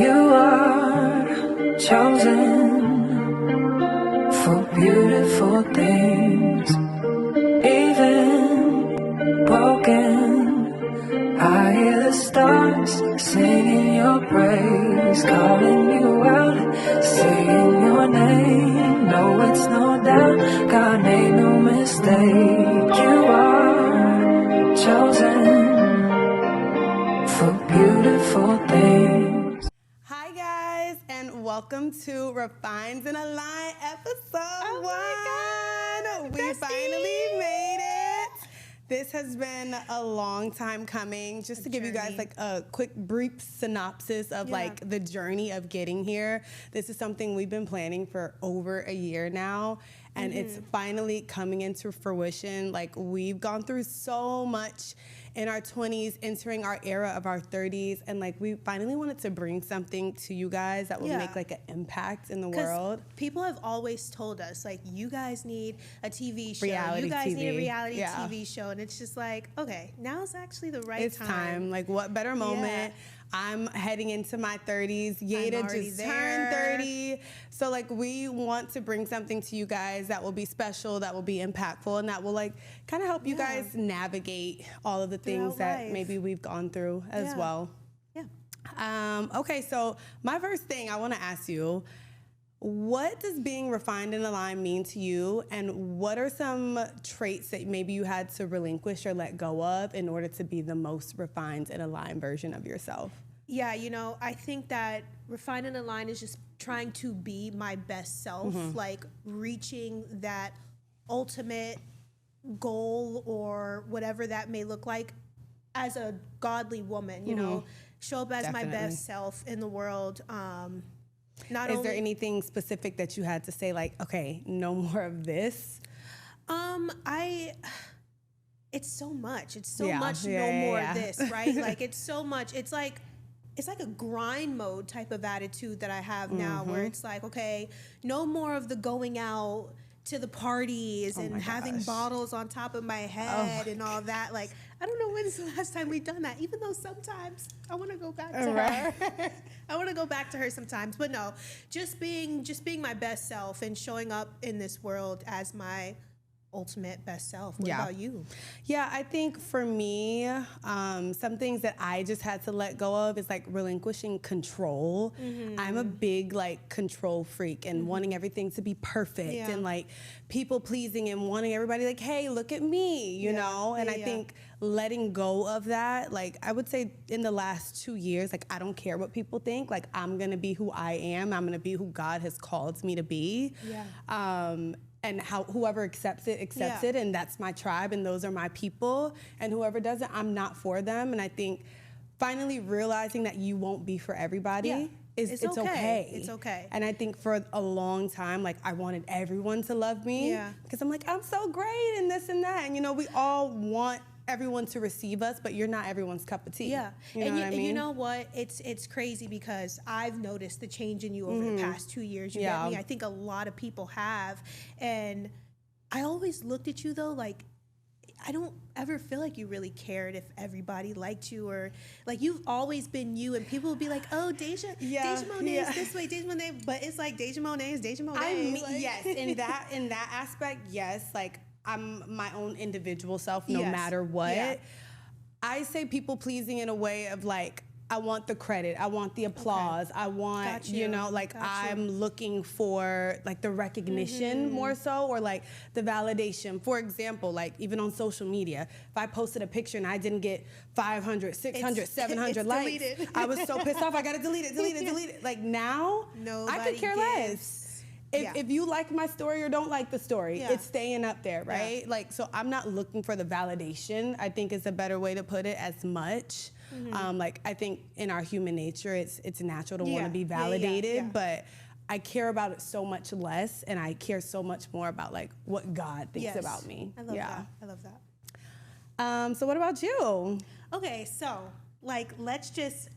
You are chosen for beautiful things, even broken. I hear the stars singing your praise, calling you out, saying your name. No, it's no doubt, God made no mistake. You are chosen for beautiful things. Hi guys, and welcome to Refined and Aligned episode 1. We finally made it. This has been a long time coming. Just to give you guys like a quick brief synopsis of like the journey of getting here. This is something we've been planning for over a year now, and it's finally coming into fruition. Like, we've gone through so much in our 20s, entering our era of our 30s, and like we finally wanted to bring something to you guys that will make like an impact in the world. People have always told us, like, you guys need a TV show, Reality you guys TV. need a reality TV show, and it's just like, okay, now's actually the right It's time. Like, what better moment? I'm heading into my 30s. Yada just turned 30. So like, we want to bring something to you guys that will be special, that will be impactful, and that will like kind of help you guys navigate all of the things that maybe we've gone through as well. Okay, so my first thing I want to ask you, what does being refined and aligned mean to you, and what are some traits that maybe you had to relinquish or let go of in order to be the most refined and aligned version of yourself? Yeah, you know, I think that refined and aligned is just trying to be my best self, like reaching that ultimate goal or whatever that may look like as a godly woman, you know, show up as my best self in the world. Is there anything specific that you had to say, like, okay, no more of this? It's so much. It's so much no more of this, right? Like, it's so much. It's like a grind mode type of attitude that I have now, where it's like, okay, no more of the going out to the parties and having bottles on top of my head and all that. Like, I don't know when's the last time we've done that, even though sometimes I want to go back to her. I want to go back to her sometimes. But no, just being my best self and showing up in this world as my ultimate best self. What about you? Yeah, I think for me, some things that I just had to let go of is like relinquishing control. I'm a big like control freak and wanting everything to be perfect and like people pleasing and wanting everybody like, hey, look at me, you know? And I think letting go of that, like I would say in the last 2 years, like I don't care what people think, like I'm gonna be who I am. I'm gonna be who God has called me to be. And whoever accepts it, and that's my tribe, and those are my people. And whoever doesn't, I'm not for them. And I think finally realizing that you won't be for everybody it's okay. It's okay. And I think for a long time, like I wanted everyone to love me because I'm like, I'm so great and this and that. And you know, we all want everyone to receive us, but you're not everyone's cup of tea. You know what I mean? You know what? It's crazy because I've noticed the change in you over the past 2 years. You get me? I think a lot of people have. And I always looked at you though, like, I don't ever feel like you really cared if everybody liked you, or like you've always been you, and people will be like, oh, Deja Monet is this way, Deja Monet, but it's like Deja Monet is Deja Monet. Yes, in that aspect, yes, like I'm my own individual self no matter what. I say people pleasing in a way of like, I want the credit, I want the applause, I want, you know, like I'm looking for like the recognition more so, or like the validation. For example, like even on social media, if I posted a picture and I didn't get 500, 600, 700 likes, deleted. I was so pissed off, I gotta delete it. Like now, I could care less. If you like my story or don't like the story, it's staying up there, right? Like, so I'm not looking for the validation, I think is a better way to put it, as much. Like, I think in our human nature, it's natural to want to be validated, but I care about it so much less, and I care so much more about like what God thinks about me. I love that. I love that. So what about you? Okay, so like, let's just,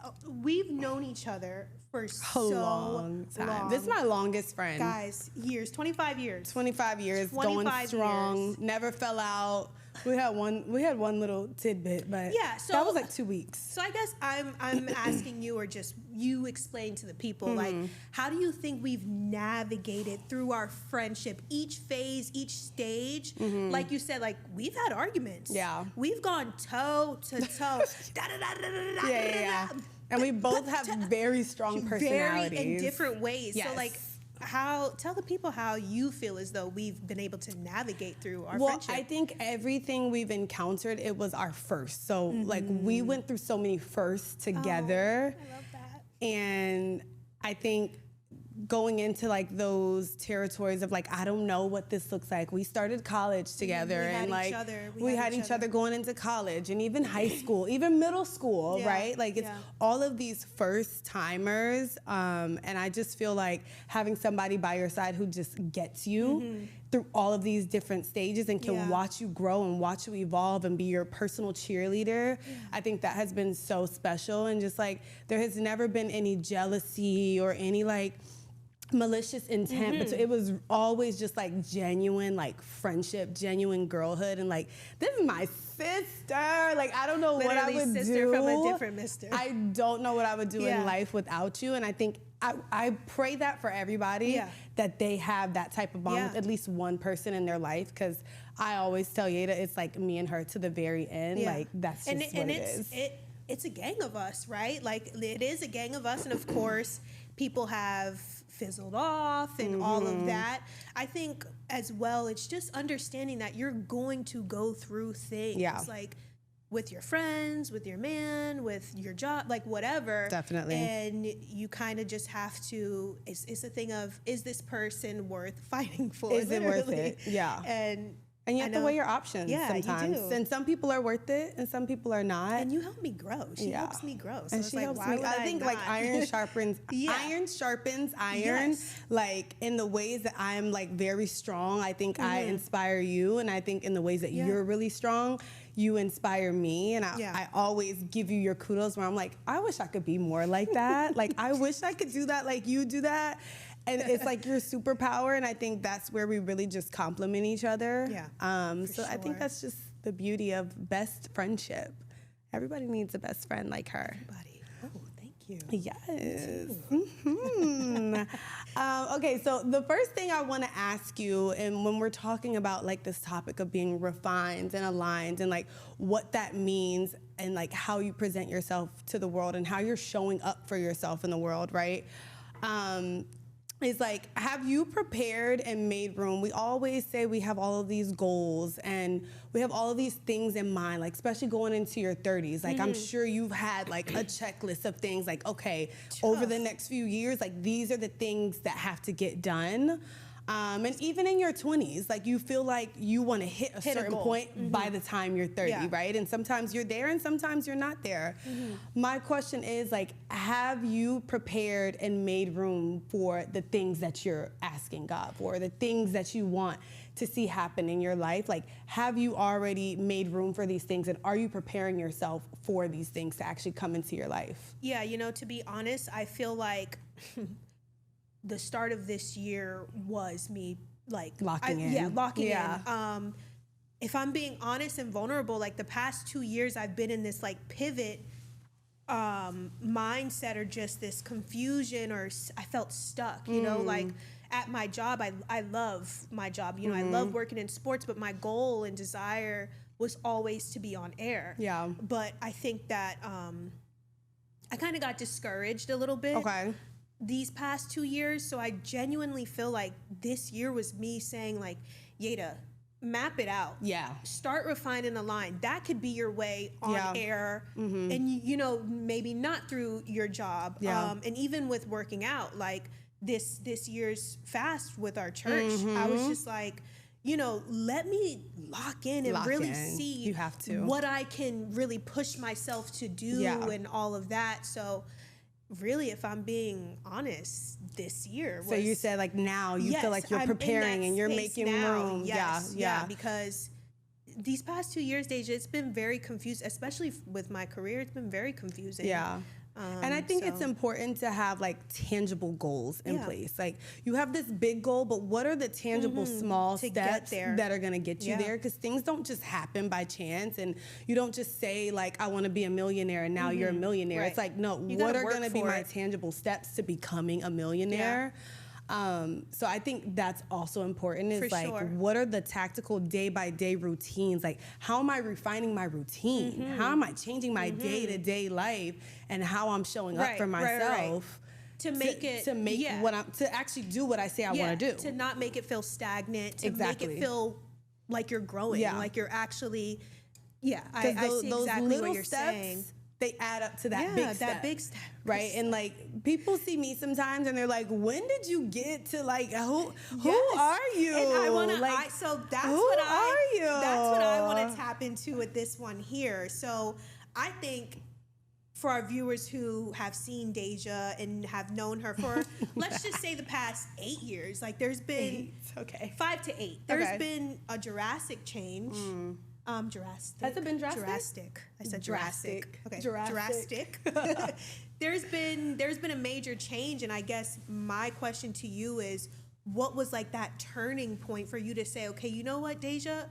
we've known each other for so long time. This is my longest friend. Guys, years, 25 years. 25 years, 25 going strong, years. Never fell out. We had one little tidbit, but yeah, so that was like 2 weeks. So I guess I'm asking you, or just you explain to the people, like, how do you think we've navigated through our friendship, each phase, each stage? Like you said, like, we've had arguments. Yeah. We've gone toe to toe. Yeah. And we both have very strong personalities. Very in different ways. Yes. So, like, tell the people how you feel as though we've been able to navigate through our friendship. Well, I think everything we've encountered, it was our first. So like we went through so many firsts together. I love that. And I think going into like those territories of like, I don't know what this looks like. We started college together and like we had each other going into college and even high school, even middle school, right? Like it's all of these first timers. And I just feel like having somebody by your side who just gets you through all of these different stages and can watch you grow and watch you evolve and be your personal cheerleader. I think that has been so special. And just like, there has never been any jealousy or any like malicious intent, but it was always just like genuine like friendship, genuine girlhood, and like, this is my sister. Like, I don't know what I would sister do from a different mister. I don't know what I would do in life without you. And I think I pray that for everybody, that they have that type of bond with at least one person in their life, because I always tell Yeda it's like me and her to the very end. Like, that's just what it is. It's a gang of us, right? Like, it is a gang of us, and of course people have fizzled off and all of that. I think as well, it's just understanding that you're going to go through things like with your friends, with your man, with your job, like whatever. Definitely. And you kind of just have to, it's a thing of, is this person worth fighting for? Is it worth it? Yeah. And you have to weigh your options sometimes. You do. And some people are worth it and some people are not. And you help me grow. She helps me grow. So and she helps me. I think like iron sharpens iron. Like in the ways that I'm like very strong, I think I inspire you. And I think in the ways that you're really strong, you inspire me. And I always give you your kudos where I'm like, I wish I could be more like that. Like, I wish I could do that like you do that. And it's like your superpower, and I think that's where we really just complement each other. So I think that's just the beauty of best friendship. Everybody needs a best friend like her. Everybody. Oh, thank you. Yes. Okay, so the first thing I want to ask you, and when we're talking about like this topic of being refined and aligned and like what that means and like how you present yourself to the world and how you're showing up for yourself in the world, right? Is like, have you prepared and made room? We always say we have all of these goals and we have all of these things in mind, like especially going into your 30s. Like I'm sure you've had like a checklist of things like, okay, over the next few years, like these are the things that have to get done. And even in your 20s, like you feel like you want to hit a certain point by the time you're 30, right? And sometimes you're there and sometimes you're not there. My question is like, have you prepared and made room for the things that you're asking God for, the things that you want to see happen in your life? Like, have you already made room for these things, and are you preparing yourself for these things to actually come into your life? Yeah, you know, to be honest, I feel like the start of this year was me like locking in. Yeah, locking in. If I'm being honest and vulnerable, like the past 2 years I've been in this like pivot mindset, or just this confusion, or I felt stuck, you know, like at my job, I love my job, you know, I love working in sports, but my goal and desire was always to be on air. Yeah. But I think that I kind of got discouraged a little bit. Okay. These past 2 years, so I genuinely feel like this year was me saying like, Yeda, map it out. Yeah. Start refining the line. That could be your way on air, and you know, maybe not through your job. Yeah. And even with working out, like this year's fast with our church, I was just like, you know, let me lock in and really see what I can really push myself to do and all of that. So really, if I'm being honest, this year was... So you said like now you feel like you're preparing and you're making room. Yes, because these past 2 years, Deja, it's been very confusing, especially with my career. It's been very confusing. Yeah. And I think it's important to have like tangible goals in place. Like you have this big goal, but what are the tangible small steps that are going to get you there? Because things don't just happen by chance, and you don't just say like, I want to be a millionaire and now you're a millionaire. Right. It's like, no, what are going to be my tangible steps to becoming a millionaire? So I think that's also important is what are the tactical day-by-day routines? Like, how am I refining my routine? How am I changing my day-to-day life and how I'm showing up for myself? To actually do what I say I want to do. To not make it feel stagnant, to make it feel like you're growing, like you're actually, I see exactly what you're saying. They add up to that big step, right? And like people see me sometimes and they're like, "When did you get to like who are you?" And I want to that's what I want to tap into with this one here. So I think for our viewers who have seen Deja and have known her for let's just say the past 8 years, like there's been 5 to 8. There's been a drastic change. Jurassic. Has it been drastic? Jurassic. I said Jurassic. Okay. Jurassic. There's been a major change, and I guess my question to you is, what was like that turning point for you to say, okay, you know what, Deja?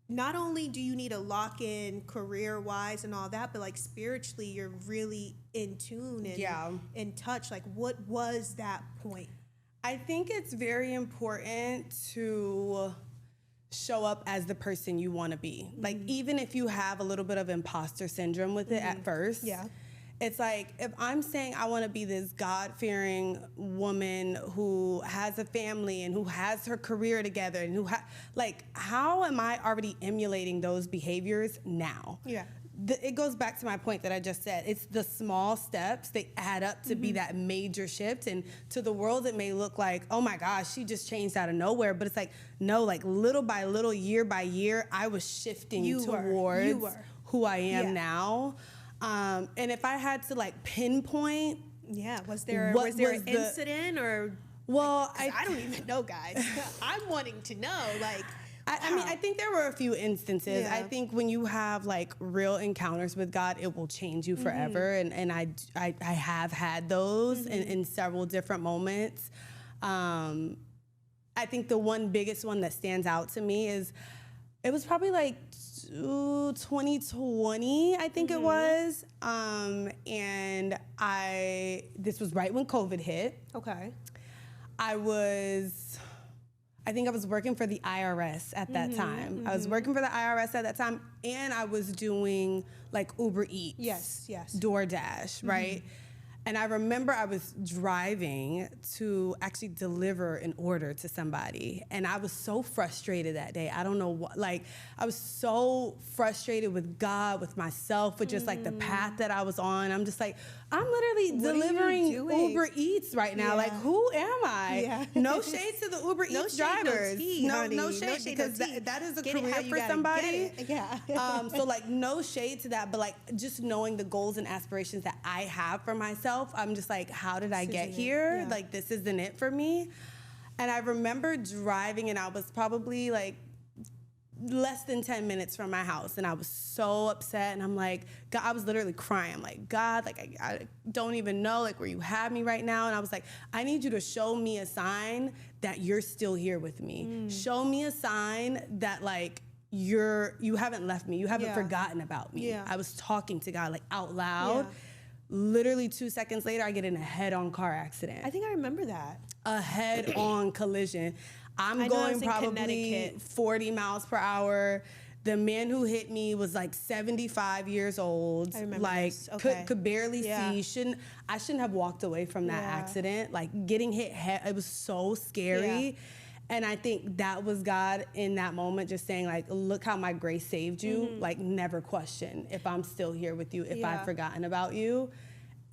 Not only do you need to lock in career-wise and all that, but like spiritually, you're really in tune and in touch. Like, what was that point? I think it's very important to show up as the person you want to be. Like, even if you have a little bit of imposter syndrome with it at first, it's like, if I'm saying I want to be this God-fearing woman who has a family and who has her career together and who how am I already emulating those behaviors now? It goes back to my point that I just said. It's the small steps. They add up to be that major shift. And to the world, it may look like, oh my gosh, she just changed out of nowhere. But it's like, no, like little by little, year by year, I was shifting towards who I am now. And if I had to like pinpoint, was there an incident or? Well, I don't even know, guys. I'm wanting to know, like. I mean, I think there were a few instances. I think when you have like real encounters with God, it will change you forever. And I have had those in several different moments. I think the biggest one that stands out to me is, it was probably like 2020, I think it was. And this was right when COVID hit. Okay. I think I was working for the IRS at that time. I was working for the IRS at that time, and I was doing like Uber Eats. Yes. DoorDash, right? And I remember I was driving to actually deliver an order to somebody. And I was so frustrated that day. I don't know what, like, I was so frustrated with God, with myself, with just like the path that I was on. I'm just like, I'm literally delivering Uber Eats right now. Like, who am I? No shade to the Uber Eats drivers. No shade, because that is a career for somebody. So like, no shade to that, but like just knowing the goals and aspirations that I have for myself, I'm just like, how did I get here? Like, this isn't it for me. And I remember driving, and I was probably like less than 10 minutes from my house, and I was so upset, and I'm like, God, I was literally crying. I'm like, God, like, I don't even know like where you have me right now. And I was like, I need you to show me a sign that you're still here with me. Show me a sign that like you haven't left me. You haven't forgotten about me. I was talking to God like out loud. Literally 2 seconds later, I get in a head-on car accident. I think I remember that. A head-on collision. I'm going probably 40 miles per hour. The man who hit me was like 75 years old. I remember like this. Okay. could barely see. I shouldn't have walked away from that accident. Like getting hit, it was so scary. And I think that was God in that moment, just saying like, look how my grace saved you. Like, never question if I'm still here with you, if I've forgotten about you.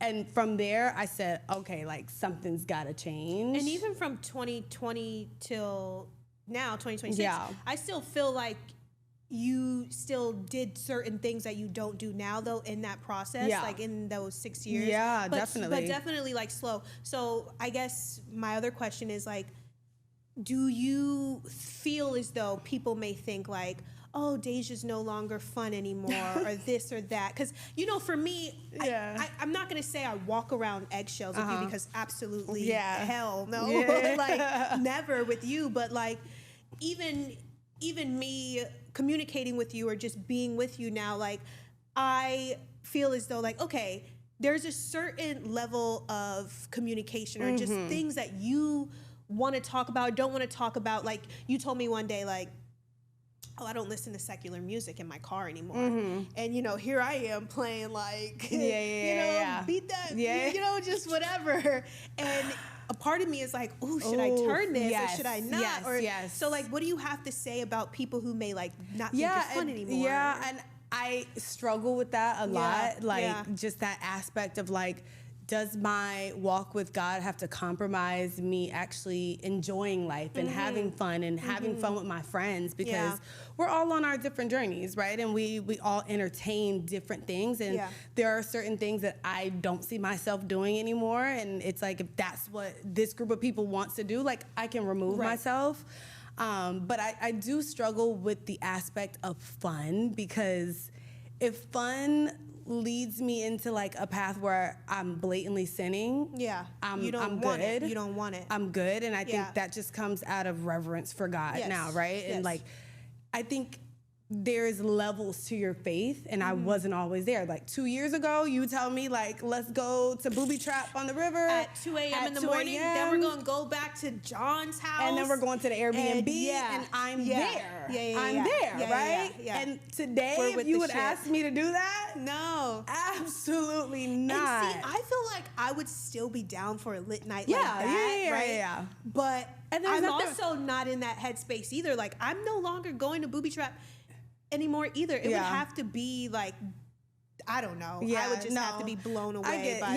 And from there, I said, okay, like something's got to change. And even from 2020 till now, 2026, I still feel like you still did certain things that you don't do now, though, in that process, like in those 6 years. Definitely. But definitely like slow. So I guess my other question is like, do you feel as though people may think like, oh, Deja's no longer fun anymore, or this or that. Because, you know, for me, I'm not going to say I walk around eggshells with you, because absolutely hell no. Like, never with you. But, like, even me communicating with you or just being with you now, like, I feel as though, like, okay, there's a certain level of communication or just things that you want to talk about, don't want to talk about. Like, you told me one day, like, oh, I don't listen to secular music in my car anymore. And, you know, here I am playing, like, beat that, you know, just whatever. And a part of me is like, ooh, should I turn this or should I not? So, like, what do you have to say about people who may, like, not think you're fun anymore? Yeah, and I struggle with that a lot. Like, just that aspect of, like, does my walk with God have to compromise me actually enjoying life and having fun and having fun with my friends? Because we're all on our different journeys, right? And we all entertain different things. And there are certain things that I don't see myself doing anymore. And it's like, if that's what this group of people wants to do, like, I can remove myself. But I do struggle with the aspect of fun, because if fun leads me into, like, a path where I'm blatantly sinning, I'm good. You don't want it. I'm good, and I think that just comes out of reverence for God now, right? And, like, I think there's levels to your faith, and I wasn't always there. Like, 2 years ago, you tell me, like, let's go to booby trap on the river at 2 a.m. in the morning. Then we're going to go back to John's house, and then we're going to the Airbnb, and I'm there. I'm there, right? And today, if you would ask me to do that, no, absolutely not. And see, I feel like I would still be down for a lit night like that, right? But I'm also not in that headspace either. Like, I'm no longer going to booby trap anymore either. It would have to be, like, I don't know. I would just have to be blown away by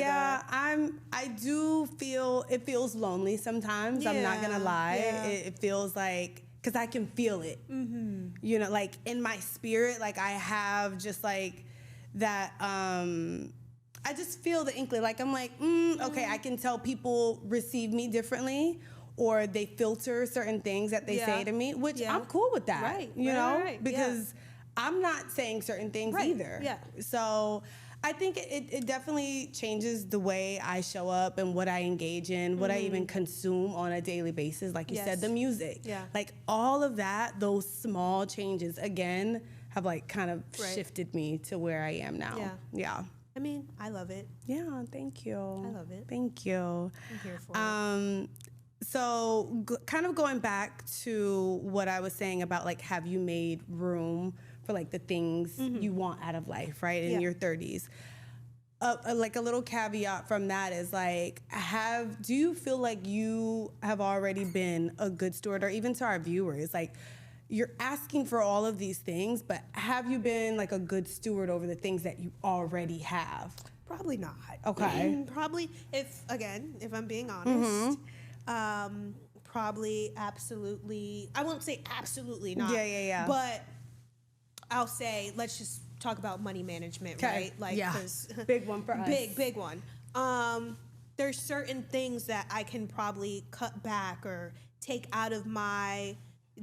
I do feel, it feels lonely sometimes. I'm not gonna lie. It feels like, because I can feel it. You know, like, in my spirit, like, I have just, like, that, I just feel the inkling. Like, I'm like, okay, I can tell people receive me differently, or they filter certain things that they say to me, which I'm cool with that. You know, because I'm not saying certain things either. So I think it definitely changes the way I show up and what I engage in, what I even consume on a daily basis. Like you said, the music. Like, all of that, those small changes, again, have, like, kind of shifted me to where I am now. I mean, I love it. Yeah, thank you. I love it. Thank you. I'm here for it. So kind of going back to what I was saying about, like, have you made room for, like, the things you want out of life, right, in your 30s? Like, a little caveat from that is, like, do you feel like you have already been a good steward? Or even to our viewers, like, you're asking for all of these things, but have you been, like, a good steward over the things that you already have? Probably not. Okay. Probably, if I'm being honest, probably absolutely, I won't say absolutely not. But I'll say, let's just talk about money management, right? Like, cause big one for us. Big one. There's certain things that I can probably cut back or take out of my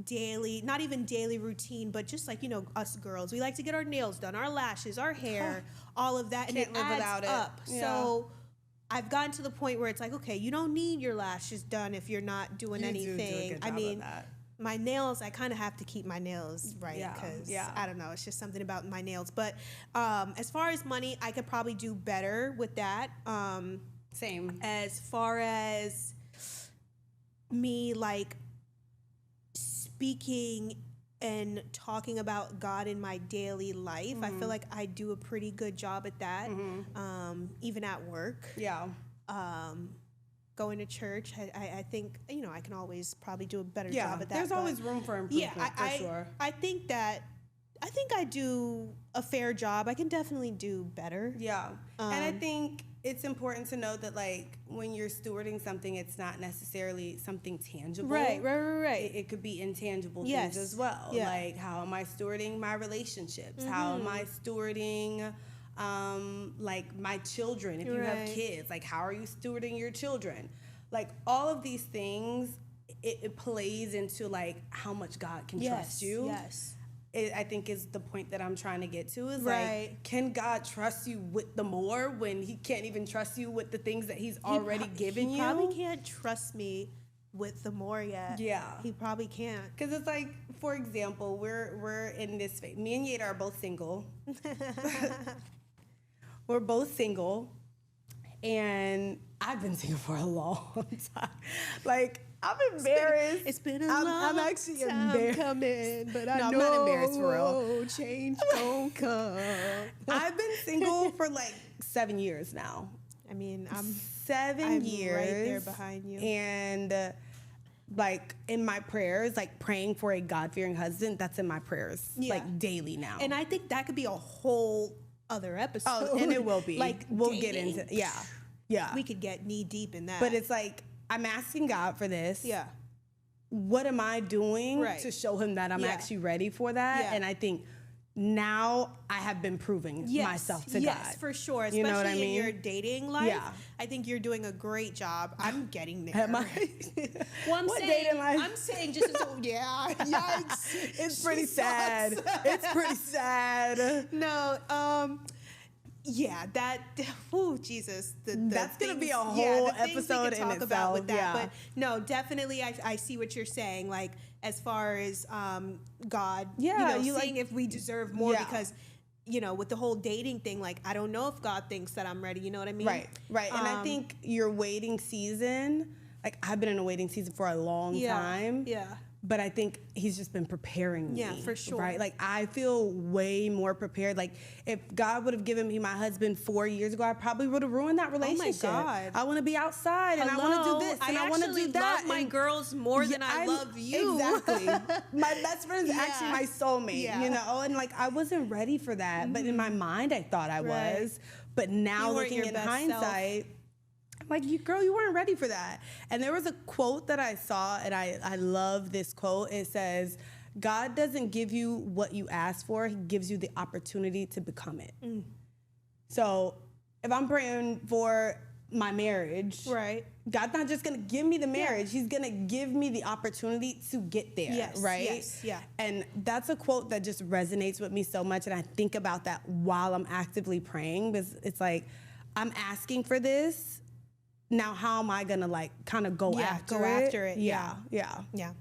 daily, not even daily routine, but just, like, you know, us girls, we like to get our nails done, our lashes, our hair, all of that, and it adds up. So I've gotten to the point where it's like, okay, you don't need your lashes done if you're not doing anything. Do a good job of that. My nails, I kind of have to keep my nails right, because I don't know, it's just something about my nails. But as far as money, I could probably do better with that. Same. As far as me, like, speaking and talking about God in my daily life, I feel like I do a pretty good job at that, even at work. Going to church, I think, you know, I can always probably do a better job at that. There's always room for improvement, for sure. I think I do a fair job. I can definitely do better. And I think it's important to know that, like, when you're stewarding something, it's not necessarily something tangible. Right. It could be intangible things as well. Like, how am I stewarding my relationships? How am I stewarding, like, my children? If you have kids, like, how are you stewarding your children? Like, all of these things, it plays into, like, how much God can trust you. I think is the point that I'm trying to get to is Right. like, can God trust you with the more when he can't even trust you with the things that he's already given you? He probably can't trust me with the more yet. Yeah. He probably can't. Because it's like, for example, we're in this phase. Me and Yada are both single. We're both single. And I've been single for a long time. Like, I'm embarrassed. It's been a I'm long actually time embarrassed. coming, but I No, I'm know not embarrassed for real. change gon' come. I've been single for like 7 years now. I mean, I'm 7 years. right there behind you. And like in my prayers, like praying for a God-fearing husband, that's in my prayers like daily now. And I think that could be a whole other episode. Oh, and it will be. Like we'll dating. get into yeah. We could get knee deep in that. But it's like I'm asking God for this. yeah. What am I doing Right. to show him that I'm Yeah. actually ready for that? Yeah. And I think now I have been proving myself to God. Yes, for sure. Especially You know what I mean? in your dating life. Yeah. I think you're doing a great job. I'm getting there. Am I? Well, What dating life? I'm saying just as yeah. Yikes. It's pretty She sad. sucks. It's pretty sad. No, yeah, that. Oh, Jesus. That's gonna be a the whole things we episode could in talk about with itself, that. yeah. But no, definitely, I see what you're saying. Like as far as God, Yeah, you you, know, seeing like- if we deserve more Yeah. because. You know, with the whole dating thing, like I don't know if God thinks that I'm ready. You know what I mean? Right. And I think your waiting season, like I've been in a waiting season for a long time. Yeah. But I think he's just been preparing me. Yeah, for sure. Right? Like I feel way more prepared. Like if God would have given me my husband 4 years ago, I probably would have ruined that relationship. God. I want to be outside and I want to do this and I want to actually do that. love my and girls more than I love you. Exactly. My best friend is Yeah. actually my soulmate, Yeah. you know? And like I wasn't ready for that. But in my mind I thought I Right. was. But now You weren't looking your in best hindsight, I'm like, you weren't ready for that. And there was a quote that I saw, and I love this quote. It says, God doesn't give you what you ask for, he gives you the opportunity to become it. So if I'm praying for my marriage, Right. God's not just gonna give me the marriage, he's gonna give me the opportunity to get there, Yes, right? yes, yeah. And that's a quote that just resonates with me so much, and I think about that while I'm actively praying, because it's like, I'm asking for this, now how am I gonna like kind of go after it? Yeah. Yeah. Yeah.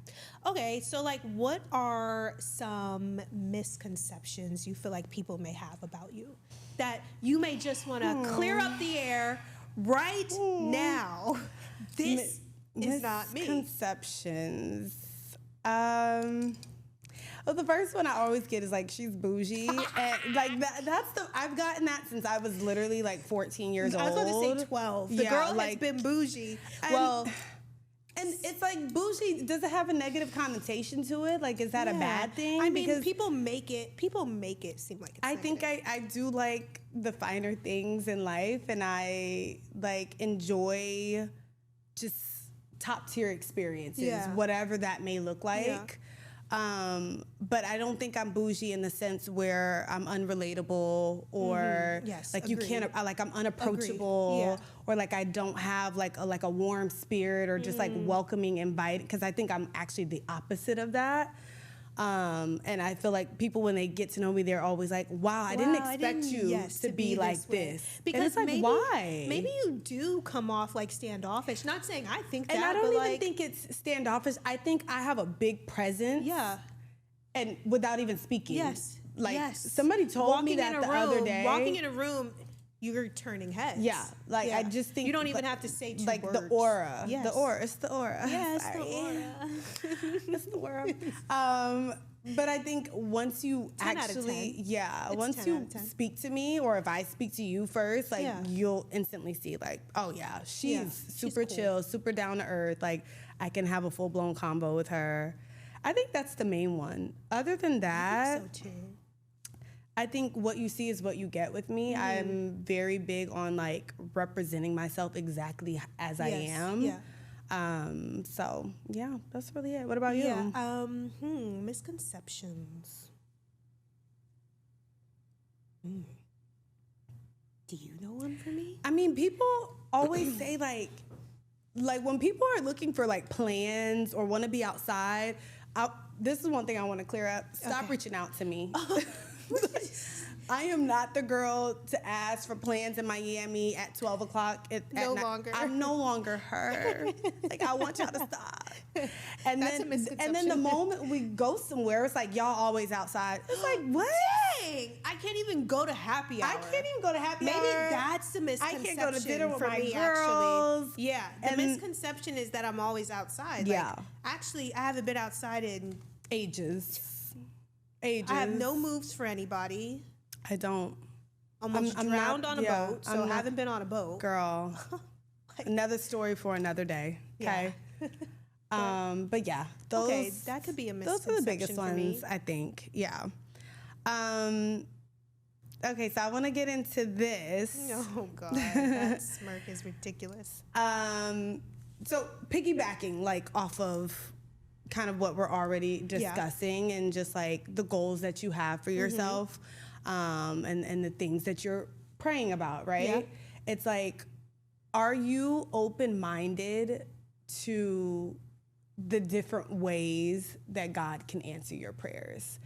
Okay, so like what are some misconceptions you feel like people may have about you that you may just want to clear up the air right now? This is not me. Misconceptions. Well, the first one I always get is like, she's bougie. And like I've gotten that since I was literally like 14 years old. I was going to say 12. The girl has like, been bougie. and- Well, and it's like bougie, does it have a negative connotation to it? Like, is that a yeah. bad thing? I mean, Because people make it seem like it's I think negative. I do like the finer things in life, and I like enjoy just top tier experiences, Yeah. whatever that may look like. Yeah. But I don't think I'm bougie in the sense where I'm unrelatable or Yes, like you agreed. can't like I'm unapproachable Yeah. or like I don't have like a warm spirit or just like welcoming, inviting, because I think I'm actually the opposite of that. And I feel like people, when they get to know me, they're always like, wow, I didn't expect you to be like way. this. Because and it's like, maybe, why? Maybe you do come off like standoffish. Not saying I think that, And I don't but even like, think it's standoffish. I think I have a big presence. yeah. And without even speaking. Yes. Like yes. somebody told me that the other day. Walking in a room, you're turning heads. Yeah. Like I just think you don't even like, have to say two like words. the aura. Yes. The aura. It's the aura. Yes, Sorry. the aura. It's the aura. But I think once you 10 out of actually, 10. yeah, It's once 10 out you of 10. speak to me, or if I speak to you first, like Yeah. you'll instantly see, like, oh yeah, she's she's super cool. chill, super down to earth. Like I can have a full blown combo with her. I think that's the main one. Other than that, So too. I think what you see is what you get with me. I'm very big on like representing myself exactly as I Yes, am. yeah. So yeah, that's really it. What about you? Yeah. Misconceptions. Do you know one for me? I mean, people always say like when people are looking for like plans or want to be outside, this is one thing I want to clear up. Stop Okay. reaching out to me. I am not the girl to ask for plans in Miami at 12 o'clock. No longer. I'm no longer her. Like, I want y'all to stop. And That's a then misconception. the moment we go somewhere, it's like, y'all always outside. It's like, what? Dang, I can't even go to happy hour. I can't even go to happy hour. Maybe that's the misconception. I can't go to dinner with for my me, girls. Actually. Yeah, the And- misconception is that I'm always outside. Yeah. Like, actually, I haven't been outside in Ages. I have no moves for anybody. I don't. Almost I'm drowned not- on a yeah, boat, so I'm I not- haven't been on a boat. Girl. Another story for another day. Okay. But yeah, those. Okay, that could be a Those are the biggest misconception for me. ones, I think. Yeah. Okay, so I want to get into this. Oh God, that smirk is ridiculous. So piggybacking like off of kind of what we're already discussing and just like the goals that you have for yourself, and the things that you're praying about, right? Yeah. It's like, are you open-minded to the different ways that God can answer your prayers?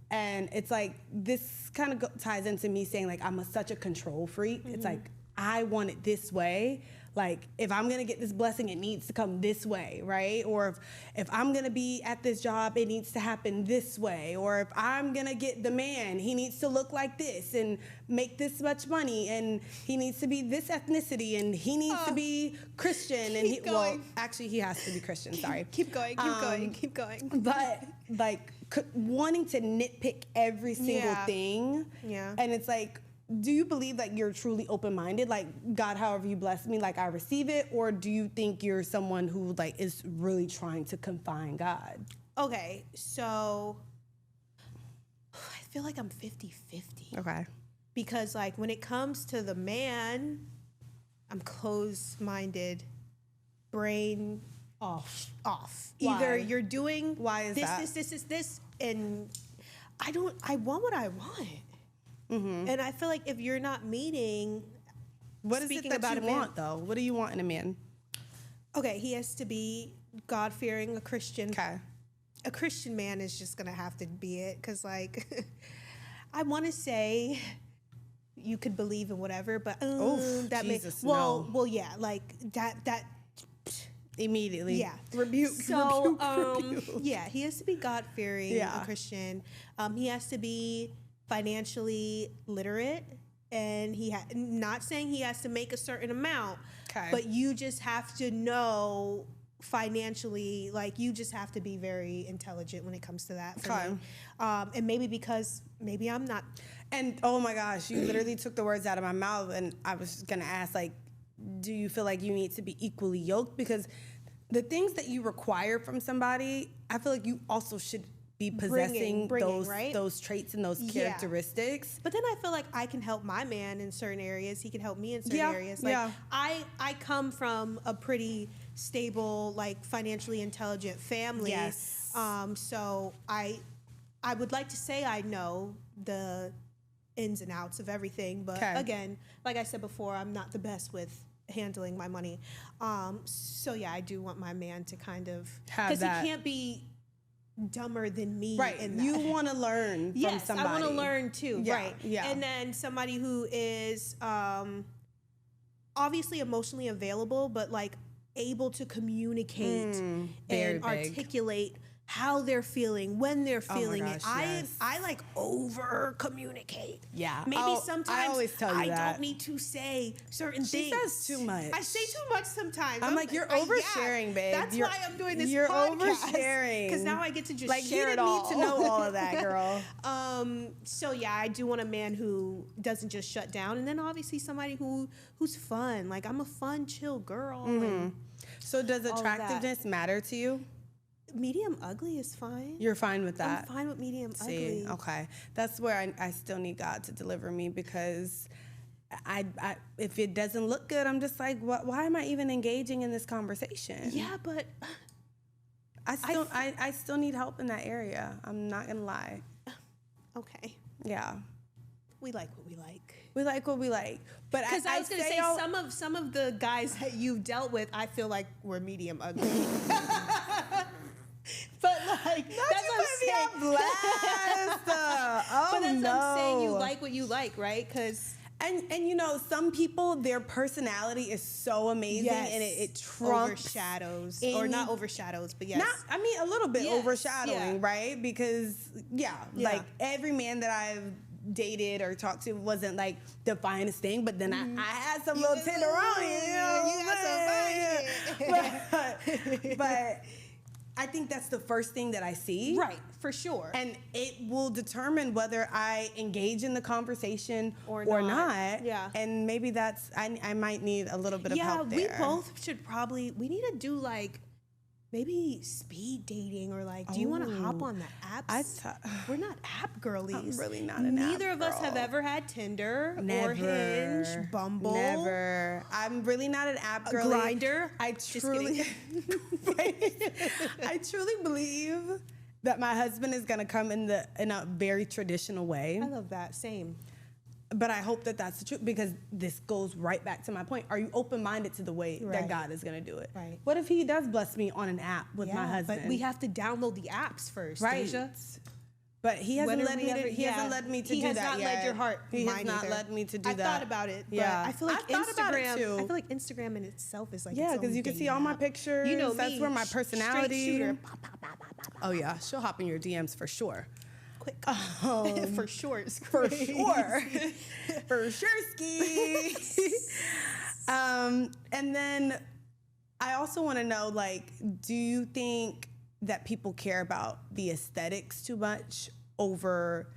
And it's like, this kind of ties into me saying like, I'm such a control freak. It's like, I want it this way. Like, if I'm gonna get this blessing, it needs to come this way, right? Or if I'm gonna be at this job, it needs to happen this way. Or if I'm gonna get the man, he needs to look like this and make this much money, and he needs to be this ethnicity, and he needs to be Christian. And Keep well, going. actually, he has to be Christian. Sorry. Keep going. Keep going. Keep going. But like wanting to nitpick every single Yeah. thing. Yeah. And it's like, do you believe that you're truly open-minded? Like, God, however you bless me, like I receive it? Or do you think you're someone who like is really trying to confine God? Okay, so I feel like I'm 50-50. Okay. Because like when it comes to the man, I'm closed-minded, brain off. Why? Either you're doing Why is that? this, and I want what I want. And I feel like if you're not meeting, What is it speaking that about you a man- want, though? What do you want in a man? okay, he has to be God-fearing, a Christian. Okay. A Christian man is just gonna have to be it, because like I want to say you could believe in whatever, but that Jesus, well yeah, like that Immediately. yeah, Rebuke. So rebuke. yeah, he has to be God-fearing, Yeah. a Christian. He has to be financially literate, and not saying he has to make a certain amount, Okay. but you just have to know financially, like you just have to be very intelligent when it comes to that for Okay. me. And maybe because maybe I'm not. And oh my gosh, you literally took the words out of my mouth, and I was gonna ask, like, do you feel like you need to be equally yoked? Because the things that you require from somebody, I feel like you also should be possessing bringing, right? those traits and those Yeah. characteristics. But then I feel like I can help my man in certain areas. He can help me in certain Yeah, areas. Like yeah. I come from a pretty stable, like financially intelligent family. Yes. So I would like to say I know the ins and outs of everything, but Okay. again, like I said before, I'm not the best with handling my money. So yeah, I do want my man to kind of, Have because he that. can't be dumber than me. Right. in that. You want to learn from Yes, somebody. I want to learn too. Yeah, Right. yeah. And then somebody who is obviously emotionally available, but like able to communicate very and big. articulate how they're feeling, when they're Oh my feeling gosh, it. yes. I like over communicate. Yeah. Maybe Oh, sometimes I always tell you I that. don't need to say certain She things. says too much. I say too much sometimes. I'm like, you're oversharing, babe. That's You're- why I'm doing this you're podcast. oversharing. Because now I get to just Like, share you it didn't all. need to know all of that, girl. So yeah, I do want a man who doesn't just shut down, and then obviously somebody who's fun. Like I'm a fun, chill girl. And So does of that. attractiveness matter to you? medium ugly is fine. You're fine with that? I'm fine with medium See, ugly. okay. That's where I still need God to deliver me, because I if it doesn't look good, I'm just like, why am I even engaging in this conversation? Yeah, but I still need help in that area. I'm not gonna lie. okay, Yeah. we like what we like. We like what we like. But Because I was gonna say some of the guys that you've dealt with, I feel like were medium ugly. But Like, that's what I'm saying. Oh, but that's no. what I'm saying. You like what you like, right? Because and you know, some people, their personality is so amazing, and it trumps overshadows, or not overshadows, but yes, a little bit Yes, overshadowing, right? Because like every man that I've dated or talked to wasn't like the finest thing, but then I had some little tenderoni, you know, but I think that's the first thing that I see. Right, for sure. And it will determine whether I engage in the conversation or not. Yeah. And maybe I might need a little bit of help there. Yeah, we both should we need to do like maybe speed dating, or like, do you want to hop on the apps? We're not app girlies. I'm really not an app Neither of us girl. have ever had Tinder Never. or Hinge, Bumble. Never. I'm really not an app girly. Grindr. I truly believe that my husband is gonna come in a very traditional way. I love that. Same. But I hope that that's the truth, because this goes right back to my point. Are you open-minded to the way that God is going to do it? Right. What if he does bless me on an app with my husband? But we have to download the apps first, right. Deja. But he hasn't led me to do that yet. He has not led your heart. He has not led me to do that. I thought about it. But I feel like Instagram. I feel like Instagram in itself is like because you can see all my pictures. You know, that's where my personality. Straight shooter. Oh yeah, she'll hop in your DMs for sure. Quick. For sure. For sure. For sure, ski. And then I also want to know, like, do you think that people care about the aesthetics too much over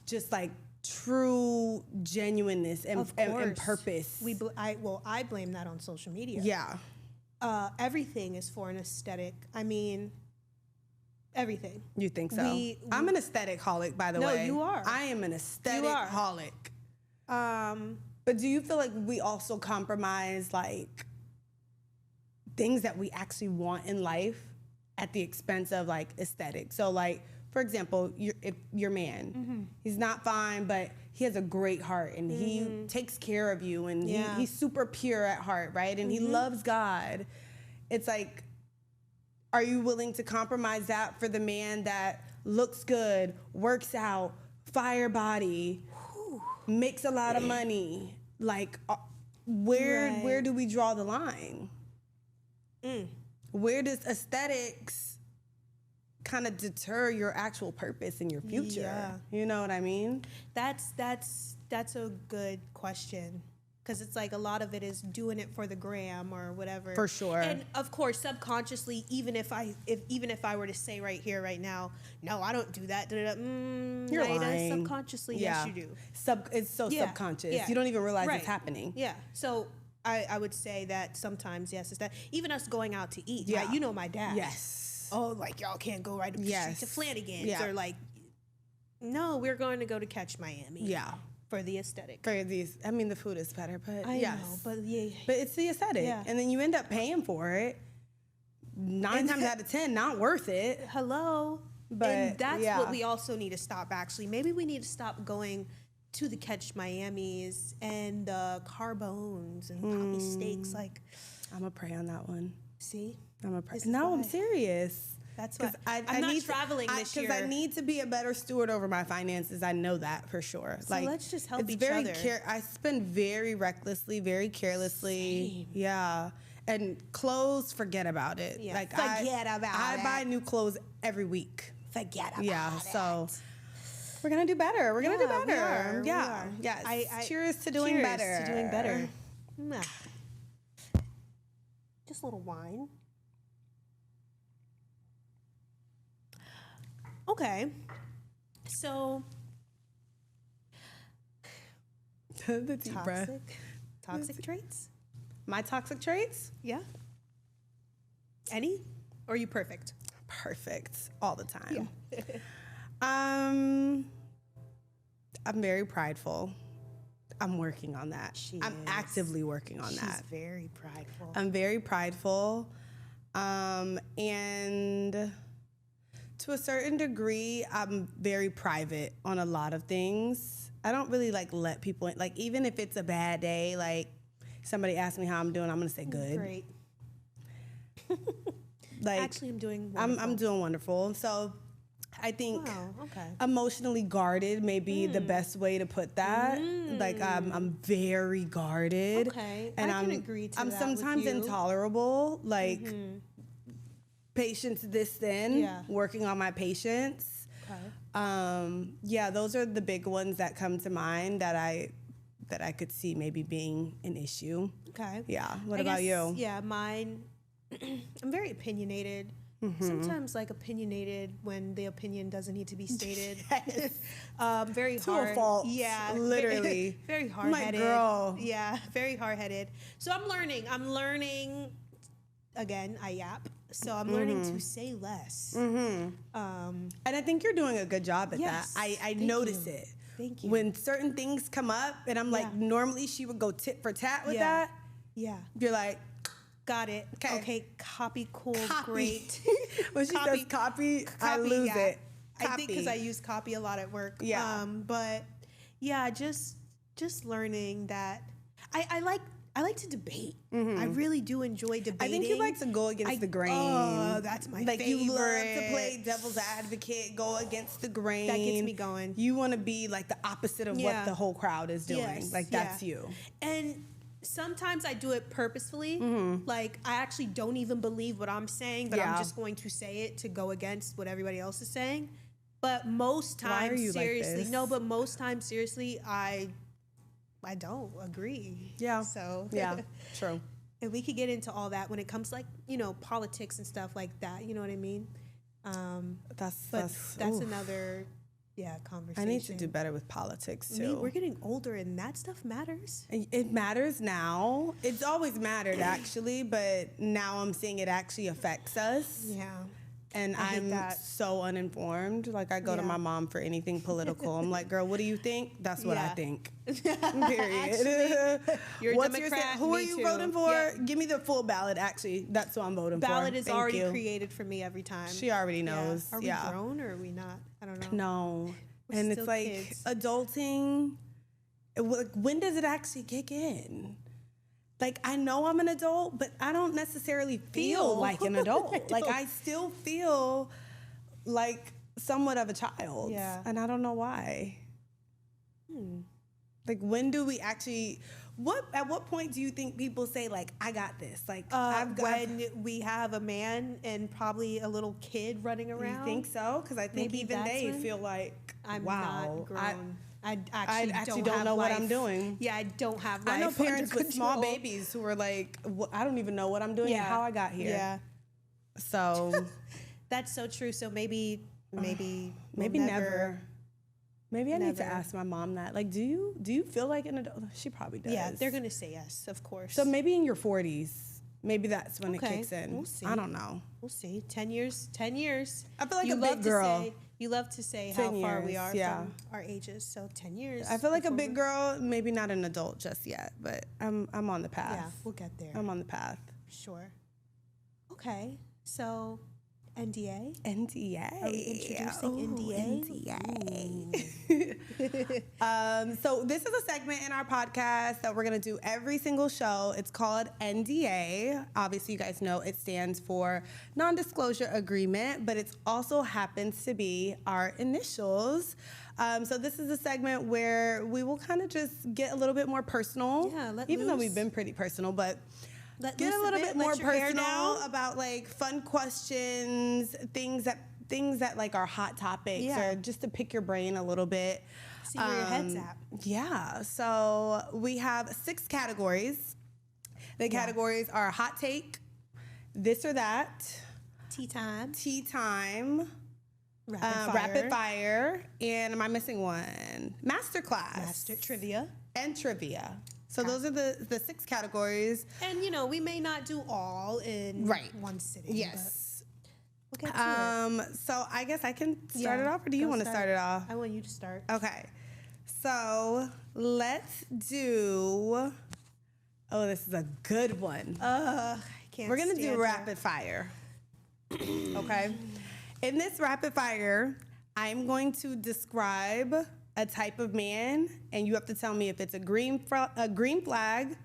just like true genuineness and purpose? I blame that on social media. Yeah. Everything is for an aesthetic. I mean, everything. You think so? I'm an aesthetic holic, by the way. No, you are. I am an aesthetic holic. But do you feel like we also compromise like things that we actually want in life at the expense of like aesthetic? So like, for example, if your man, he's not fine, but he has a great heart, and he takes care of you, and he's super pure at heart, right? And he loves God. It's like, are you willing to compromise that for the man that looks good, works out, fire body, makes a lot of money? Like, where do we draw the line? Where does aesthetics kind of deter your actual purpose in your future? Yeah. You know what I mean? That's a good question. Because it's like a lot of it is doing it for the gram or whatever. For sure. And of course, subconsciously, even if I were to say right here, right now, no, I don't do that. You're lying. Subconsciously, yes, you do. It's so subconscious. Yeah. You don't even realize it's happening. Yeah. So I would say that sometimes, yes, it's that. Even us going out to eat. Yeah. Right? You know my dad. Yes. Oh, like y'all can't go right up the street to Flanagan's. Yeah. Or like, no, we're going to go to Catch Miami. Yeah. For the aesthetic. I mean, the food is better, but I know, but but it's the aesthetic, and then you end up paying for it. 9 times out of 10, not worth it. Hello, but and that's what we also need to stop. Actually, maybe we need to stop going to the Catch Miamis and the Carbones and Poppy Steaks. Like, I'm gonna pray on that one. See, I'm serious. That's why I'm not traveling this year. Because I need to be a better steward over my finances. I know that for sure. So let's just help each other. I spend very recklessly, very carelessly. Same. Yeah. And clothes, forget about it. Yeah. Like I buy new clothes every week. Forget about it. Yeah. So we're gonna do better. We're gonna do better. We are. Yes. Cheers to doing better. Cheers to doing better. Just a little wine. Okay, so the deep breath. Toxic traits? My toxic traits? Yeah. Any? Or are you perfect? Perfect all the time. Yeah. I'm very prideful. I'm working on that. I'm actively working on that. She's very prideful. I'm very prideful, and to a certain degree, I'm very private on a lot of things. I don't really like let people in. Like, even if it's a bad day, like somebody asks me how I'm doing, I'm gonna say good. Great. Like, actually, I'm doing wonderful. I'm doing wonderful. So I think okay. emotionally guarded may be the best way to put that. Like I'm very guarded. Okay, and I can agree to I'm that sometimes with you. intolerable. Like patience this thin. Yeah. Working on my patience. Okay. Yeah, those are the big ones that come to mind that I could see maybe being an issue. Okay. Yeah. What I about guess, you? Yeah, mine. I'm very opinionated. Sometimes like opinionated when the opinion doesn't need to be stated. Very To hard. a fault. Yeah, Literally. very My hard-headed. girl. Yeah, very hard-headed. So I'm learning. Again, I yap. So I'm learning to say less. And I think you're doing a good job at Yes. that. I Thank notice you. it. Thank you. When certain things come up and I'm like, Yeah. normally she would go tit for tat with Yeah. that. Yeah. You're like, Got it. 'Kay. Okay. Copy. Cool. copy. Great. When she says copy, I lose yeah. it. I think because I Copy. use copy a lot at work. Yeah. But yeah, just learning that I like to debate. I really do enjoy debating. I think you like to go against the grain. Oh, that's my like favorite. you love to play devil's advocate, go against the grain. That gets me going. You want to be like the opposite of what Yeah. the whole crowd is doing. Yes, Like that's you. And sometimes I do it purposefully. Like I actually don't even believe what I'm saying, but I'm Yeah. just going to say it to go against what everybody else is saying. But most Why are times, you like seriously, this? no. But most times, seriously, I don't agree. Yeah. So Yeah. True. and we could get into all that when it comes to like politics and stuff like that. You know what I mean? That's That's oof. another conversation. I need to do better with politics too. We're getting older, and that stuff matters. It matters now. It's always mattered actually, but now I'm seeing it actually affects us. Yeah. And I hate I'm that. so uninformed. Like I go to Yeah. my mom for anything political. I'm like, girl, what do you think? That's what I Yeah. think. Period. You're a What's your Democrat, who are me you too. voting for? Yeah. Give me the full ballot. Actually, that's who I'm voting for. Ballot is Thank already you. created for me every time. She already Yeah. knows. Are we Yeah. grown or are we not? I don't know. No. We're And it's still like kids. adulting. When does it actually kick in? Like I know I'm an adult, but I don't necessarily feel like an adult. Like I still feel like somewhat of a child. Yeah. And I don't know why. Like when do we actually at what point do you think people say like I got this? Like I've got when we have a man and probably a little kid running around. You think so? Because I think Maybe even that's they when feel like I'm wow. not grown. I actually actually don't have know what life. I'm doing. Yeah, I don't have life I know parents under with small control. babies who are like, I don't even know what I'm doing and how I got here. Yeah, So that's so true. So maybe we'll never. Maybe I need to Never. ask my mom that. Like, do you feel like an adult? She probably does. Yeah, they're gonna say yes, of course. So maybe in your 40s, maybe that's when it Okay, kicks in. we'll see. I don't know. We'll see. 10 years. 10 years. I feel like you a love big girl. You love to say 10 how far we years, are yeah. from our ages. So 10 years. I feel like a before big we- girl, maybe not an adult just yet, but I'm on the path. Yeah, we'll get there. I'm on the path. Sure. Okay. So NDA. NDA. Are we introducing NDA? So this is a segment in our podcast that we're going to do every single show. It's called NDA. Obviously, you guys know it stands for non-disclosure agreement, but it also happens to be our initials. So this is a segment where we will kind of just get a little bit more personal. Yeah, let even though loose. we've been pretty personal, but Let get loose a little bit more let your hair personal down. about like fun questions, things that like are hot topics, Yeah. or just to pick your brain a little bit. See where your head's at. Yeah. So we have 6 categories. The categories are hot take, this or that, Tea time. tea time, Rapid fire, and am I missing one? Masterclass. Master trivia. And trivia. So those are the 6 categories. And we may not do all in one sitting. Yes. But we'll get to it. So I guess I can start Yeah, it off, or do you go want to start it off? I want you to start. Okay. So let's do. Oh, this is a good one. I can't. We're gonna do stand rapid fire. Okay. In this rapid fire, I'm going to describe a type of man, and you have to tell me if it's a green flag,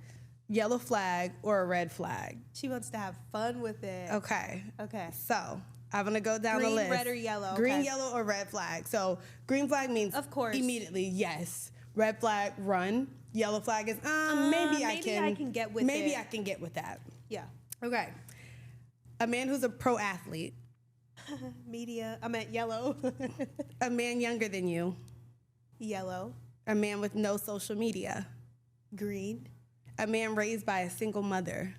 yellow flag, or a red flag? She wants to have fun with it. Okay. Okay. So I'm gonna go down the Green, list. red, or yellow. Green, Okay. yellow, or red flag. So green flag means Of course. immediately yes. Red flag, run. Yellow flag is maybe I can get with maybe it. I can get with that. Yeah. Okay. A man who's a pro athlete. Media. I meant yellow. A man younger than you. Yellow. A man with no social media. Green. A man raised by a single mother.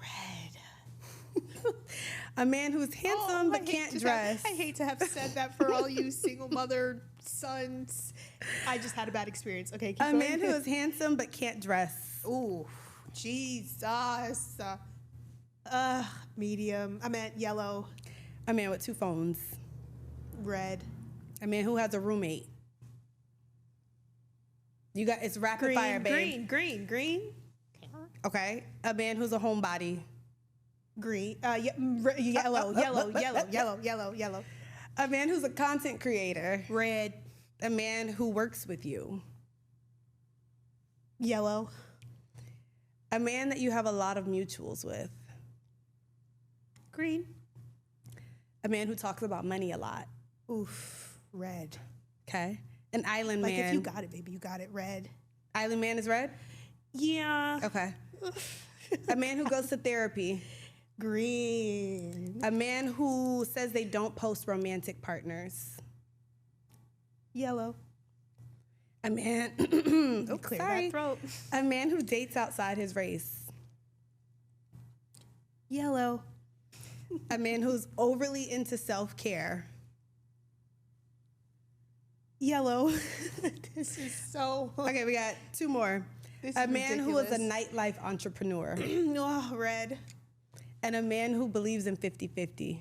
Red. A man who's handsome but can't dress. I hate to have said that for all you single mother sons. I just had a bad experience. Okay, keep A going. man who is handsome but can't dress. Ooh, Jesus. Medium. I meant yellow. A man with 2 phones. Red. A man who has a roommate. You got it's rapid fire, babe. Green. Okay. A man who's a homebody. Green. Yellow. A man who's a content creator. Red. A man who works with you. Yellow. A man that you have a lot of mutuals with. Green. A man who talks about money a lot. Oof. Red. Okay. An island Like man. if you got it, baby, you got it. Red. Island man is red? Yeah. Okay. A man who goes to therapy. Green. A man who says they don't post romantic partners. Yellow. A man Clear that throat. A man who dates outside his race. Yellow. A man who's overly into self-care. Yellow. This is so. Okay, we got 2 more. This A is man who is a ridiculous. nightlife entrepreneur. Oh, red. And a man who believes in 50-50.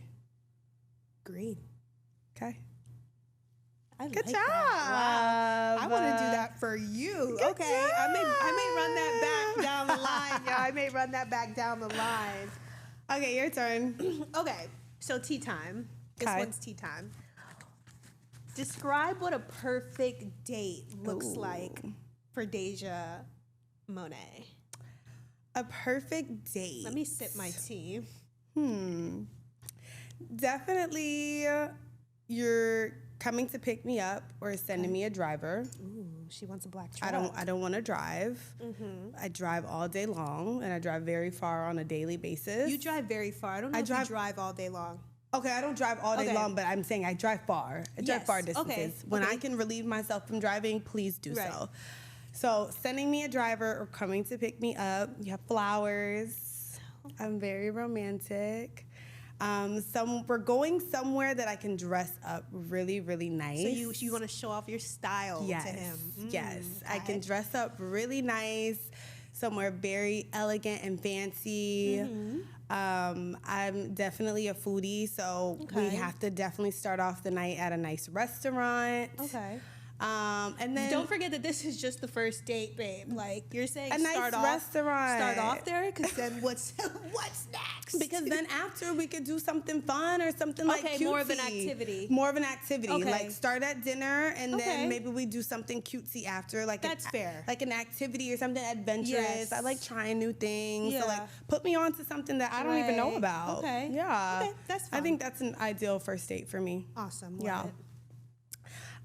Green. Okay. I Good like job. That. Wow. I want to do that for you. Good Okay. job. I may run that back down the line. Yeah, I may run that back down the line. Okay, your turn. Okay. So tea time. This Okay. one's tea time. Describe what a perfect date looks like for Deja Monet. A perfect date. Let me sip my tea. Definitely you're coming to pick me up or sending me a driver. Ooh, she wants a black truck. I don't want to drive. I drive all day long, and I drive very far on a daily basis. You drive very far. I don't know if you drive all day long. Okay, I don't drive all day Okay. long, but I'm saying I drive far. I drive Yes, far distances. okay, When okay. I can relieve myself from driving, please do Right. so. So sending me a driver or coming to pick me up. You have flowers. I'm very romantic. We're going somewhere that I can dress up really, really nice. So you want to show off your style Yes, to him. yes. I okay. can dress up really nice, somewhere very elegant and fancy. I'm definitely a foodie, so we Okay. have to definitely start off the night at a nice restaurant. Okay. And then Don't forget that this is just the first date, babe. Like you're saying, a nice start restaurant. off there, because then what's next? Because then after we could do something fun or something like Okay, cutesy. more of an activity. More of an activity. Okay. Like start at dinner and Okay. then maybe we do something cutesy after. Like That's fair. Like an activity or something adventurous. Yes. I like trying new things. So Yeah. like put me on to something that I don't even know Right. about. Okay. Yeah. Okay, that's I fun. think that's an ideal first date for me. Awesome. Yeah. Love it.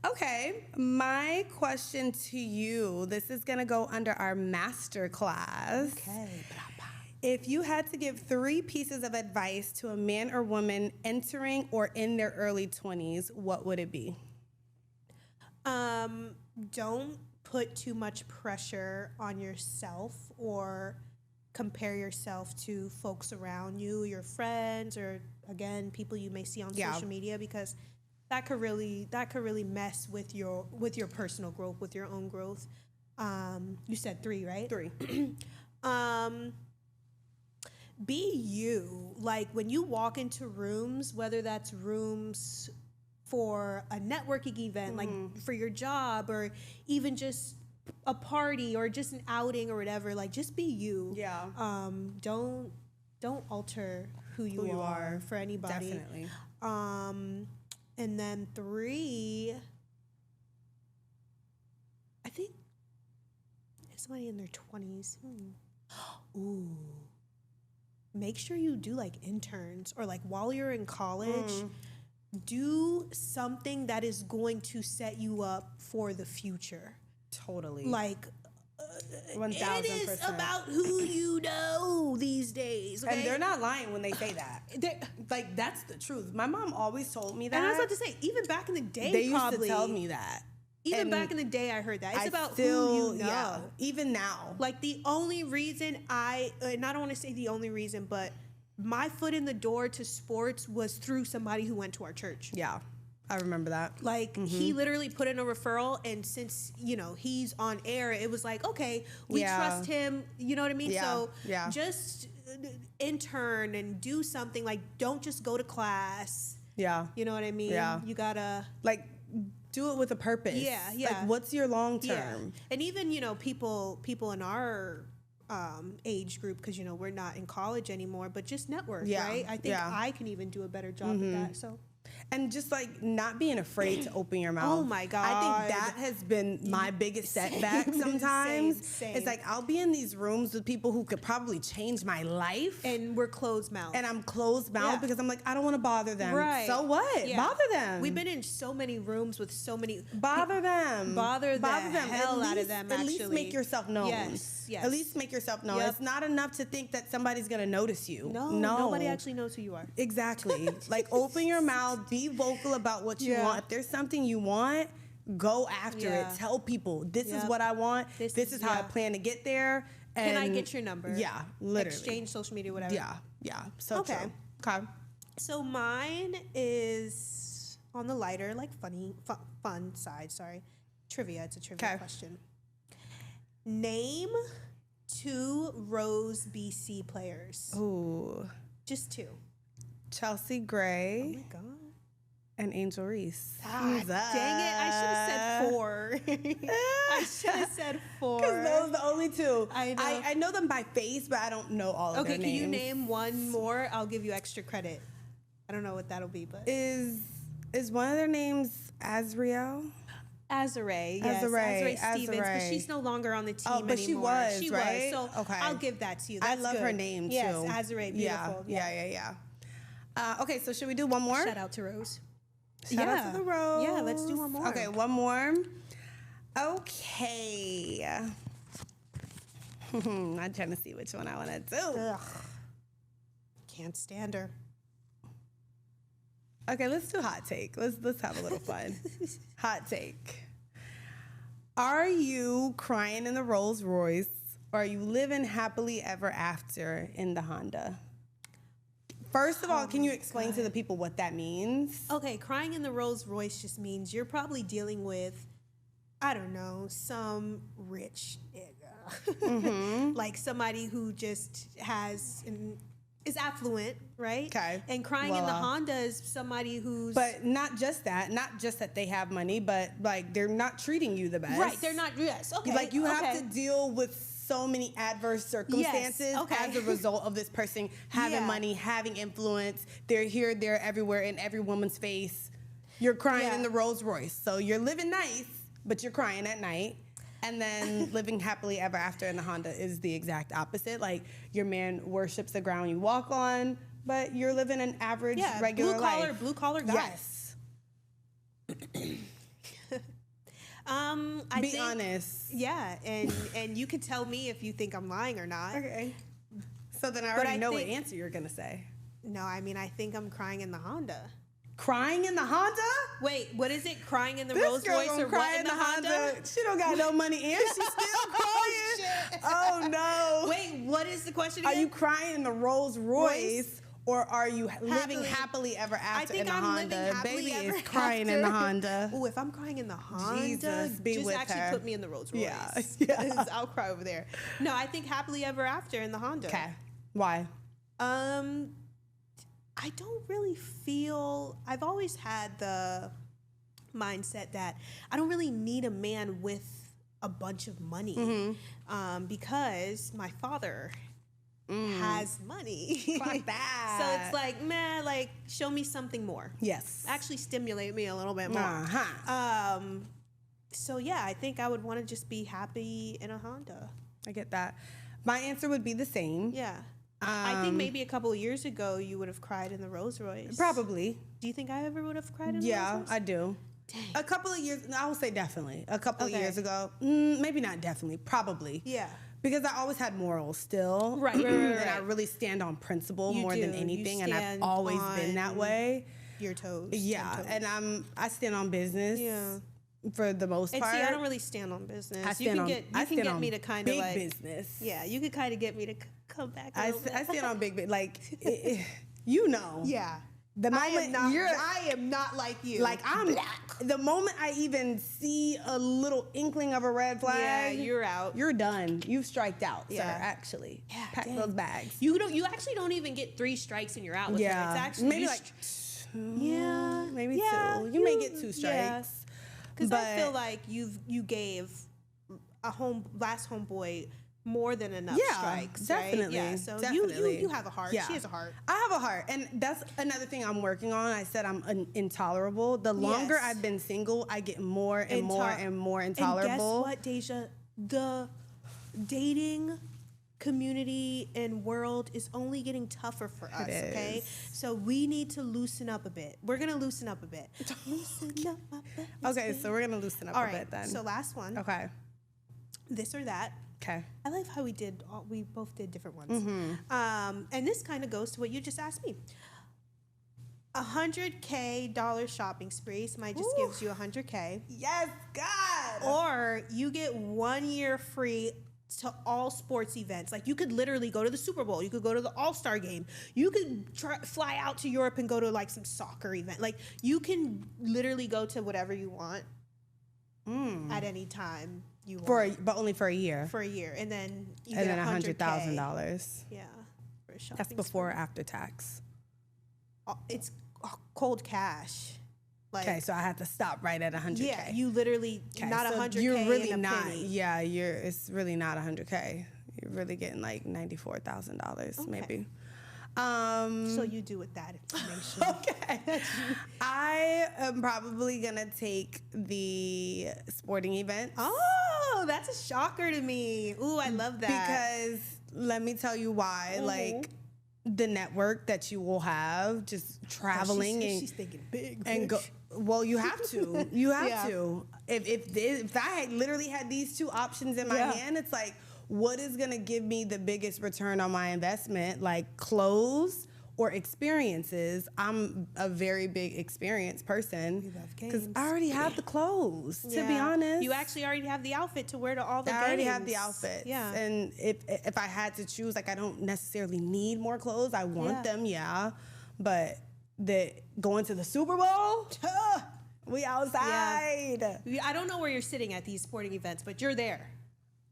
Okay, my question to you, this is gonna go under our master class. Okay. If you had to give 3 pieces of advice to a man or woman entering or in their early 20s, what would it be? Don't put too much pressure on yourself or compare yourself to folks around you, your friends, or again, people you may see on Yeah. social media, because that could really mess with your personal growth, with your own growth. You said 3, right? 3. Be you. Like when you walk into rooms, whether that's rooms for a networking event, like for your job, or even just a party or just an outing or whatever, like just be you. Yeah. Don't alter who you are for anybody. Definitely. And then 3, I think somebody in their 20s. Ooh. Make sure you do like interns or like while you're in college, do something that is going to set you up for the future. Totally. Like, 1000%. it is about who you know these days. Okay? And they're not lying when they say that. Like, that's the truth. My mom always told me that. And I was about to say, even back in the day, they probably used to tell me that. Even And back in the day, I heard that. It's about still, who you know. Yeah, even now. Like, the only reason and I don't want to say the only reason, but my foot in the door to sports was through somebody who went to our church. Yeah, I remember that. Like, he literally put in a referral, and since, you know, he's on air, it was like, okay, we trust him. You know what I mean? Yeah. So Yeah. just intern and do something. Like, don't just go to class. Yeah. You know what I mean? Yeah. You gotta... Like, do it with a purpose. Yeah, yeah. Like, what's your long Yeah. term? And even, you know, people in our age group, because, you know, we're not in college anymore, but just network, right? I think I can even do a better job at that. So, And just like not being afraid to open your mouth. Oh my God. I think that has been my biggest setback sometimes. Same. It's like I'll be in these rooms with people who could probably change my life. and we're closed mouth. And I'm closed mouth Yeah. because I'm like, I don't want to bother them. Right. So what? Yeah. Bother them. We've been in so many rooms with so many... Bother them. Bother the hell At out of least- them, At least actually. make yourself known. Yes, yes. At least make yourself known. Yep. It's not enough to think that somebody's going to notice you. No, nobody actually knows who you are. Exactly. Like, open your mouth, be vocal about what you want. If there's something you want, go after it. Tell people, this is what I want. This is how I plan to get there. And Can I get your number? Yeah, literally. Exchange social media, whatever. Yeah. So Okay. true. Okay. So mine is on the lighter, like fun side. Sorry, trivia. It's a trivia question. Name 2 Rose BC players. Ooh. Just 2. Chelsea Gray Oh my God. and Angel Reese. Dang it! I should have said 4. I should have said 4. Because those are the only 2. I know. I know them by face, but I don't know all of their Okay, names. can you name one more? I'll give you extra credit. I don't know what that'll be, but Is one of their names Azriel? Azare, yes, Azare Stevens, but she's no longer on the team anymore. But she was, right? So Okay. I'll give that to you. I That's love good. her name too. Yes, Azare, beautiful. Yeah. Okay, so should we do one more? Shout out to Rose. Shout out to the Rose. Yeah, let's do one more. Okay, one more. Okay. I'm trying to see which one I want to do. Ugh. Can't stand her. Okay, let's do hot take. Let's have a little fun. Hot take. Are you crying in the Rolls Royce, or are you living happily ever after in the Honda? First of all, can you explain to the people what that means? Okay, crying in the Rolls Royce just means you're probably dealing with, I don't know, some rich nigga. Like somebody who just is affluent, right? Okay. And crying in the Honda is somebody who's... But not just that they have money, but like they're not treating you the best. Right, they're not, yes, okay. Like you have to deal with so many adverse circumstances as a result of this person having money, having influence. They're here, there, everywhere, in every woman's face. You're crying in the Rolls Royce. So you're living nice, but you're crying at night. And then living happily ever after in the Honda is the exact opposite. Like your man worships the ground you walk on, but you're living an average, regular life. Blue collar guy. Yes. I Be think, honest. Yeah, and you can tell me if you think I'm lying or not. Okay. So then I already know what answer you're gonna say. No, I mean I think I'm crying in the Honda. Crying in the Honda? Wait, what is it? Crying in the This Rolls girl Royce gonna or cry what in the Honda? She don't got no money and she's still crying. Shit. Oh no. Wait, what is the question Are again? you crying in the Rolls Royce? Or are you living happily ever after in the Honda? Baby is crying in the Honda. Oh, if I'm crying in the Honda, Jesus, be just with actually her. put me in the Rolls Royce. Yeah. I'll cry over there. No, I think happily ever after in the Honda. Okay. Why? I don't really feel. I've always had the mindset that I don't really need a man with a bunch of money, because my father has money. Fuck that. So it's like, man, like show me something more. Yes. Actually stimulate me a little bit more. So yeah, I think I would want to just be happy in a Honda. I get that. My answer would be the same. Yeah. I think maybe a couple of years ago you would have cried in the Rolls Royce. Probably. Do you think I ever would have cried in the Rolls Royce? Yeah, I do. Dang. A couple of years, I would say definitely. A couple of years ago, maybe not definitely, probably. Yeah. Because I always had morals still. Right. And I really stand on principle more than anything. And I've always been that way. Your toes. Yeah. And I stand on business. Yeah. For the most part. See, I don't really stand on business. I stand you can get me to kind of like big business. Yeah, you could kind of get me to come back. I stand on big, like you know. Yeah. The moment I am not like you. Like I'm black. The moment I even see a little inkling of a red flag, yeah, you're out. You're done. You've striked out, sir. Actually, pack those bags. You actually don't even get 3 strikes and you're out. With it. It's actually maybe like 2. Maybe 2. You may get 2 strikes. Because I feel like you gave last homeboy more than enough strikes. Definitely. Right? Yeah, so definitely. You have a heart. Yeah. She has a heart. I have a heart. And that's another thing I'm working on. I said I'm intolerable. The longer I've been single, I get more and more and more intolerable. And guess what, Deja? The dating community and world is only getting tougher for us, okay? So we need to loosen up a bit. We're going to loosen up a bit. Loosen up a bit. Okay, so we're going to loosen up a bit then. So last one. Okay. This or that. Okay. I like how we both did different ones. And this kind of goes to what you just asked me. $100K shopping spree. Somebody just gives you $100K. Yes, God. Or you get 1 year free to all sports events. Like you could literally go to the Super Bowl. You could go to the All-Star game. You could fly out to Europe and go to like some soccer event. Like you can literally go to whatever you want at any time you want. But only for a year. For a year. And then you get $100,000. Yeah. For a shopping That's before or spree. after tax. It's cold cash. Like, okay, so I have to stop right at 100K. Yeah, you literally not 100K. You're really and a not. penny. Yeah, it's really not 100K. You're really getting like $94,000 maybe. So you do with that information. Okay. I am probably gonna take the sporting events. Oh, that's a shocker to me. Ooh, I love that. Because let me tell you why. Like the network that you will have just traveling she's thinking big and go. Well, you have to. You have to. If I had literally had these 2 options in my hand, it's like, what is going to give me the biggest return on my investment? Like clothes or experiences? I'm a very big experience person because I already have the clothes. To be honest, you actually already have the outfit to wear to all the games. I already have the outfit. Yeah. And if I had to choose, like I don't necessarily need more clothes. I want them, but going to the Super Bowl, we outside. Yeah. I don't know where you're sitting at these sporting events, but you're there.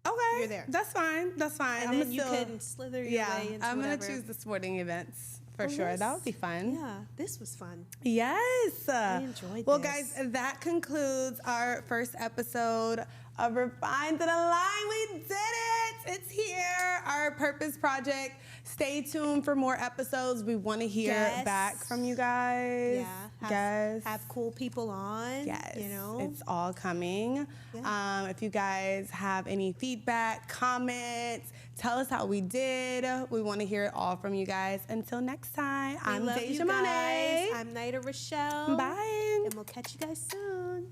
Okay, you're there. That's fine. And then you can slither your way into I'm whatever. Gonna choose the sporting events for sure. That would be fun. Yeah, this was fun. Yes, I enjoyed well, this. guys, that concludes our first episode of Refined to the Line. We did it! It's here. Our purpose project. Stay tuned for more episodes. We want to hear back from you guys. Yeah. Have cool people on. Yes. You know? It's all coming. Yeah. If you guys have any feedback, comments, tell us how we did. We want to hear it all from you guys. Until next time, I'm Deja Monet. I'm Naida Rochelle. Bye. And we'll catch you guys soon.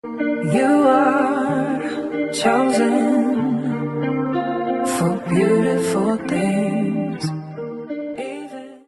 You are chosen for beautiful things.